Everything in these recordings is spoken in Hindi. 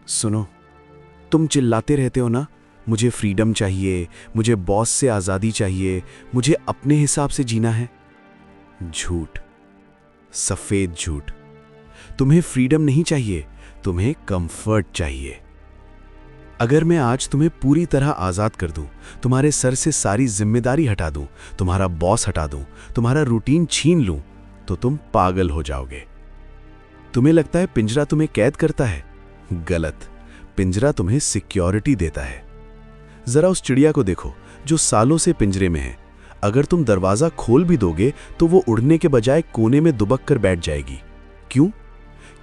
सुनो, तुम चिल्लाते रहते हो ना, मुझे फ्रीडम चाहिए, मुझे बॉस से आज़ादी चाहिए, मुझे अपने हिसाब से जीना है। झूठ, सफ़ेद झूठ। तुम्हें फ्रीडम नहीं चाहिए, तुम्हें कंफर्ट चाहिए। अगर मैं आज तुम्हें पूरी तरह आज़ाद कर दूं, तुम्हारे सर से सारी जिम्मेदारी हटा दूं, तुम्हारा बॉस हटा दूं, तुम्हारा रूटीन छीन लूं, तो तुम पागल हो जाओगे। तुम्हें लगता है पिंजरा तुम्हें कैद करता है? गलत। पिंजरा तुम्हें सिक्योरिटी देता है। जरा उस चिड़िया को देखो जो सालों से पिंजरे में है। अगर तुम दरवाजा खोल भी दोगे तो वो उड़ने के बजाय कोने में दुबक कर बैठ जाएगी। क्यों?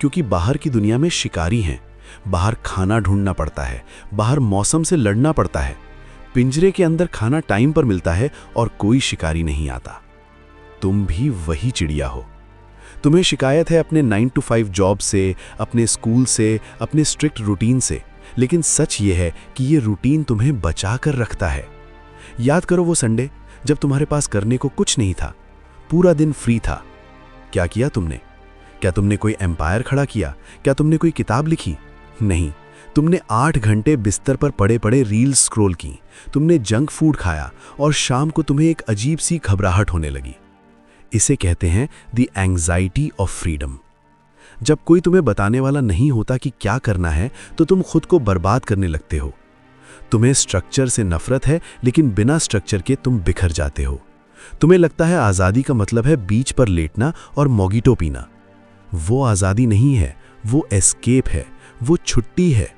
क्योंकि बाहर की दुनिया में शिकारी हैं, बाहर खाना ढूंढना पड़ता है, बाहर मौसम से लड़ना पड़ता है। पिंजरे के अंदर खाना टाइम पर मिलता है और कोई शिकारी नहीं आता। तुम भी वही चिड़िया हो। तुम्हें शिकायत है अपने 9 to 5 जॉब से, अपने स्कूल से, अपने स्ट्रिक्ट रूटीन से, लेकिन सच ये है कि ये रूटीन तुम्हें बचा कर रखता है। याद करो वो संडे जब तुम्हारे पास करने को कुछ नहीं था, पूरा दिन फ्री था। क्या किया तुमने? क्या तुमने कोई एम्पायर खड़ा किया? क्या तुमने कोई किताब लिखी? नहीं, तुमने 8 घंटे बिस्तर पर पड़े पड़े रील्स स्क्रॉल की, तुमने जंक फूड खाया और शाम को तुम्हें एक अजीब सी घबराहट होने लगी। इसे कहते हैं द एंग्जाइटी ऑफ फ्रीडम। जब कोई तुम्हें बताने वाला नहीं होता कि क्या करना है, तो तुम खुद को बर्बाद करने लगते हो। तुम्हें स्ट्रक्चर से नफरत है, लेकिन बिना स्ट्रक्चर के तुम बिखर जाते हो। तुम्हें लगता है आज़ादी का मतलब है बीच पर लेटना और मोगिटो पीना। वो आज़ादी नहीं है, वो एस्केप है, वो छुट्टी है।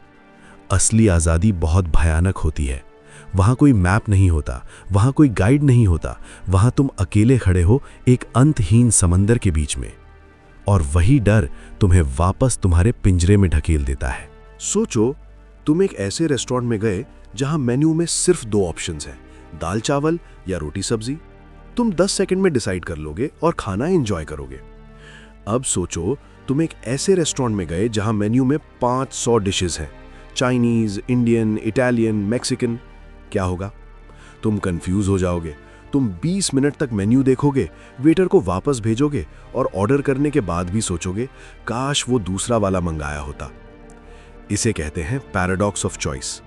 असली आज़ादी बहुत भयानक होती है। वहाँ कोई मैप नहीं होता, वहाँ कोई गाइड नहीं होता, वहाँ तुम अकेले खड़े हो एक अंतहीन समंदर के बीच में। और वही डर तुम्हें वापस तुम्हारे पिंजरे में ढकेल देता है। सोचो, तुम एक ऐसे रेस्टोरेंट में गए जहां मेन्यू में सिर्फ 2 ऑप्शंस हैं, दाल चावल या रोटी सब्जी। तुम 10 सेकंड में डिसाइड कर लोगे और खाना एंजॉय करोगे। अब सोचो, तुम एक ऐसे रेस्टोरेंट में गए जहां मेन्यू में 500 डिशेस हैं, चाइनीज, इंडियन, इटालियन, मैक्सिकन। क्या होगा? तुम कंफ्यूज हो जाओगे। तुम 20 मिनट तक मेन्यू देखोगे, वेटर को वापस भेजोगे और ऑर्डर करने के बाद भी सोचोगे, काश वो दूसरा वाला मंगाया होता। इसे कहते हैं पैराडॉक्स ऑफ चॉइस।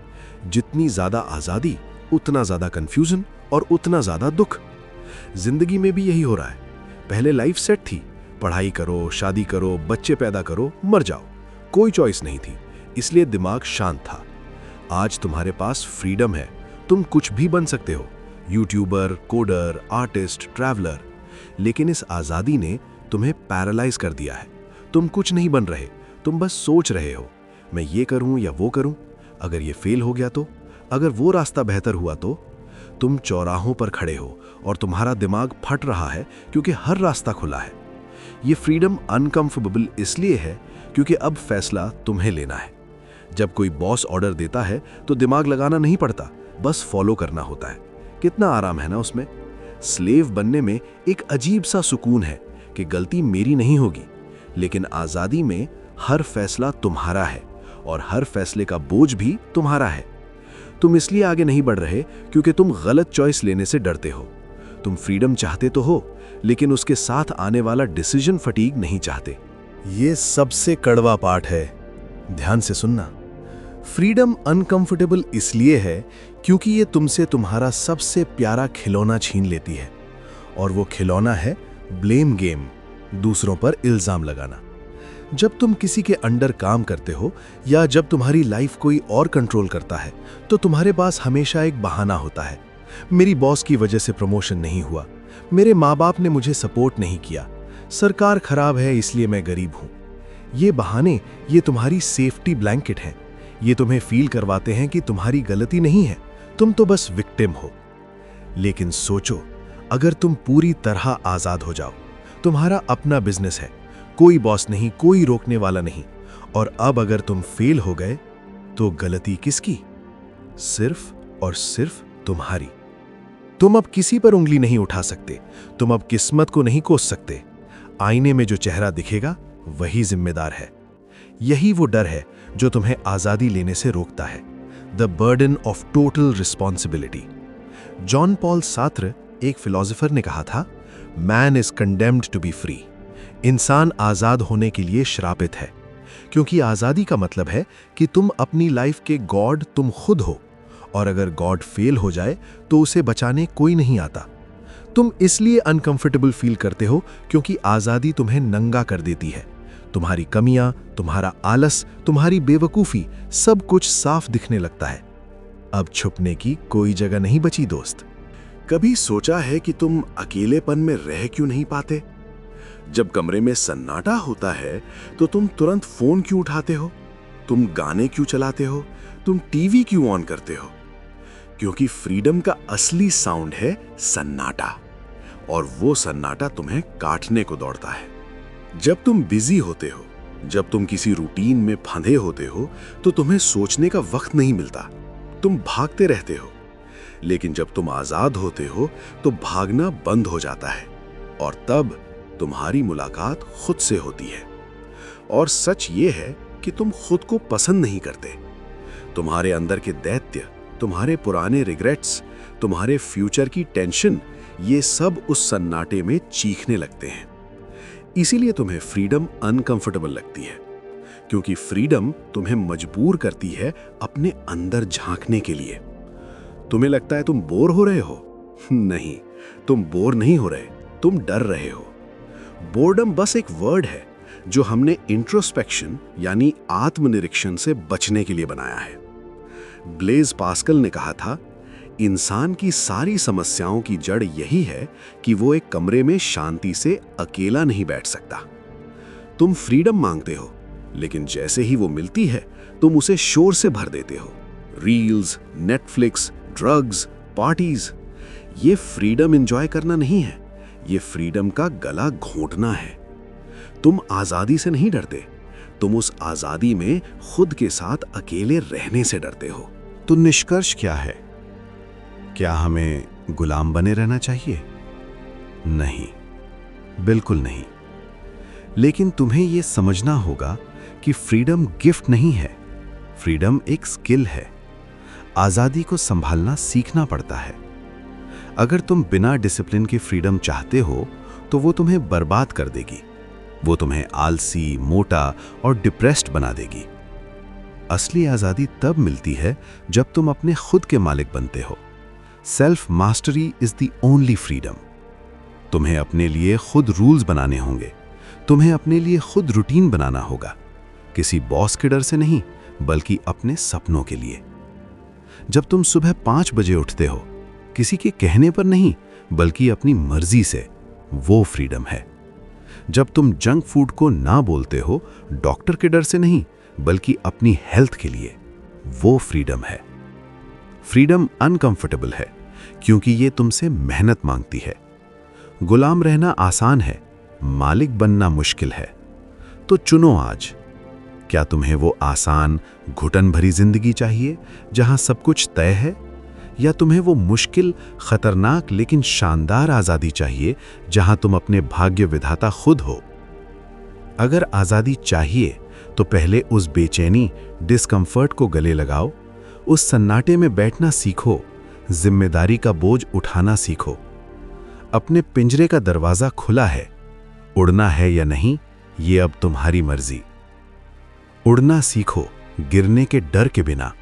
जितनी ज्यादा आजादी, उतना ज्यादा कंफ्यूजन और उतना ज्यादा दुख। जिंदगी में भी यही हो रहा है। पहले लाइफ सेट थी, पढ़ाई करो, शादी करो, बच्चे पैदा करो, मर जाओ। कोई चॉइस नहीं थी, इसलिए दिमाग शांत था। आज तुम्हारे पास फ्रीडम है, तुम कुछ भी बन सकते हो, यूट्यूबर, कोडर, आर्टिस्ट, ट्रैवलर। लेकिन इस आजादी ने तुम्हें पैरालाइज कर दिया है। तुम कुछ नहीं बन रहे, तुम बस सोच रहे हो, मैं ये करूं या वो करूं, अगर ये फेल हो गया तो, अगर वो रास्ता बेहतर हुआ तो। तुम चौराहों पर खड़े हो और तुम्हारा दिमाग फट रहा है क्योंकि हर रास्ता खुला है। ये फ्रीडम अनकंफर्टेबल इसलिए है क्योंकि अब फैसला तुम्हें लेना है। जब कोई बॉस ऑर्डर देता है तो दिमाग लगाना नहीं पड़ता, बस फॉलो करना होता है। कितना आराम है ना उसमें। स्लेव बनने में एक अजीब सा सुकून है कि गलती मेरी नहीं होगी, लेकिन आजादी में हर फैसला तुम्हारा है और हर फैसले का बोझ भी तुम्हारा है। तुम इसलिए आगे नहीं बढ़ रहे क्योंकि तुम गलत चॉइस लेने से डरते हो। तुम फ्रीडम चाहते तो हो, लेकिन उसके साथ आने वाला डिसीजन फटीग नहीं चाहते। ये सबसे कड़वा पार्ट है, ध्यान से सुनना। फ्रीडम अनकंफर्टेबल इसलिए है क्योंकि ये तुमसे तुम्हारा सबसे प्यारा खिलौना छीन लेती है, और वो खिलौना है ब्लेम गेम, दूसरों पर इल्जाम लगाना। जब तुम किसी के अंडर काम करते हो या जब तुम्हारी लाइफ कोई और कंट्रोल करता है, तो तुम्हारे पास हमेशा एक बहाना होता है। मेरी बॉस की वजह से प्रमोशन नहीं हुआ, मेरे माँ बाप ने मुझे सपोर्ट नहीं किया, सरकार खराब है इसलिए मैं गरीब हूं। ये बहाने, ये तुम्हारी सेफ्टी ब्लैंकेट हैं। ये तुम्हें फील करवाते हैं कि तुम्हारी गलती नहीं है, तुम तो बस विक्टिम हो। लेकिन सोचो, अगर तुम पूरी तरह आजाद हो जाओ, तुम्हारा अपना बिजनेस है, कोई बॉस नहीं, कोई रोकने वाला नहीं, और अब अगर तुम फेल हो गए तो गलती किसकी? सिर्फ और सिर्फ तुम्हारी। तुम अब किसी पर उंगली नहीं उठा सकते, तुम अब किस्मत को नहीं कोस सकते। आईने में जो चेहरा दिखेगा वही जिम्मेदार है। यही वो डर है जो तुम्हें आजादी लेने से रोकता है, the burden of total responsibility. John Paul Sartre, एक फिलोसोफर, ने कहा था, man is condemned to be free. इंसान आजाद होने के लिए श्रापित है, क्योंकि आज़ादी का मतलब है कि तुम अपनी लाइफ के गॉड तुम खुद हो, और अगर गॉड फेल हो जाए तो उसे बचाने कोई नहीं आता। तुम इसलिए अनकंफर्टेबल फील करते हो क्योंकि आज़ादी तुम्हें नंगा कर देती है। तुम्हारी कमियां, तुम्हारा आलस, तुम्हारी बेवकूफ़ी, सब कुछ साफ दिखने लगता है। अब छुपने की कोई जगह नहीं बची दोस्त। कभी सोचा है कि तुम अकेलेपन में रह क्यों नहीं पाते? जब कमरे में सन्नाटा होता है तो तुम तुरंत फोन क्यों उठाते हो? तुम गाने क्यों चलाते हो? तुम टीवी क्यों ऑन करते हो? क्योंकि फ्रीडम का असली साउंड है सन्नाटा, और वो सन्नाटा तुम्हें काटने को दौड़ता है। जब तुम बिजी होते हो, जब तुम किसी रूटीन में फंदे होते हो, तो तुम्हें सोचने का वक्त नहीं मिलता, तुम भागते रहते हो। लेकिन जब तुम आजाद होते हो तो भागना बंद हो जाता है, और तब तुम्हारी मुलाकात खुद से होती है। और सच ये है कि तुम खुद को पसंद नहीं करते। तुम्हारे अंदर के दैत्य, तुम्हारे पुराने रिग्रेट्स, तुम्हारे फ्यूचर की टेंशन, ये सब उस सन्नाटे में चीखने लगते हैं। इसीलिए तुम्हें फ्रीडम अनकंफर्टेबल लगती है, क्योंकि फ्रीडम तुम्हें मजबूर करती है अपने अंदर झांकने के लिए। तुम्हें लगता है तुम बोर हो रहे हो? नहीं, तुम बोर नहीं हो रहे, तुम डर रहे हो। बोर्डम बस एक वर्ड है जो हमने इंट्रोस्पेक्शन यानी आत्मनिरीक्षण से बचने के लिए बनाया है। ब्लेज पास्कल ने कहा था, इंसान की सारी समस्याओं की जड़ यही है कि वो एक कमरे में शांति से अकेला नहीं बैठ सकता। तुम फ्रीडम मांगते हो, लेकिन जैसे ही वो मिलती है तुम उसे शोर से भर देते हो। Reels, Netflix, drugs, parties. ये फ्रीडम एंजॉय करना नहीं है, ये फ्रीडम का गला घोंटना है। तुम आजादी से नहीं डरते, तुम उस आजादी में खुद के साथ अकेले रहने से डरते हो। तो निष्कर्ष क्या है? क्या हमें गुलाम बने रहना चाहिए? नहीं, बिल्कुल नहीं। लेकिन तुम्हें यह समझना होगा कि फ्रीडम गिफ्ट नहीं है, फ्रीडम एक स्किल है। आजादी को संभालना सीखना पड़ता है। अगर तुम बिना डिसिप्लिन के फ्रीडम चाहते हो तो वो तुम्हें बर्बाद कर देगी। वो तुम्हें आलसी, मोटा और डिप्रेस्ड बना देगी। असली आजादी तब मिलती है जब तुम अपने खुद के मालिक बनते हो। Self mastery is the only freedom. तुम्हें अपने लिए खुद रूल्स बनाने होंगे, तुम्हें अपने लिए खुद रूटीन बनाना होगा, किसी बॉस के डर से नहीं, बल्कि अपने सपनों के लिए। जब तुम सुबह 5 बजे उठते हो, किसी के कहने पर नहीं, बल्कि अपनी मर्जी से, वो फ्रीडम है। जब तुम जंक फूड को ना बोलते हो, डॉक्टर के डर से नहीं, बल्कि अपनी हेल्थ के लिए, वो फ्रीडम है। फ्रीडम अनकंफर्टेबल है क्योंकि ये तुमसे मेहनत मांगती है। गुलाम रहना आसान है, मालिक बनना मुश्किल है। तो चुनो आज, क्या तुम्हें वो आसान, घुटन भरी जिंदगी चाहिए जहां सब कुछ तय है, या तुम्हें वो मुश्किल, खतरनाक लेकिन शानदार आजादी चाहिए जहां तुम अपने भाग्य विधाता खुद हो? अगर आजादी चाहिए तो पहले उस बेचैनी, डिस्कंफर्ट को गले लगाओ, उस सन्नाटे में बैठना सीखो, जिम्मेदारी का बोझ उठाना सीखो। अपने पिंजरे का दरवाजा खुला है, उड़ना है या नहीं ये अब तुम्हारी मर्जी। उड़ना सीखो, गिरने के डर के बिना।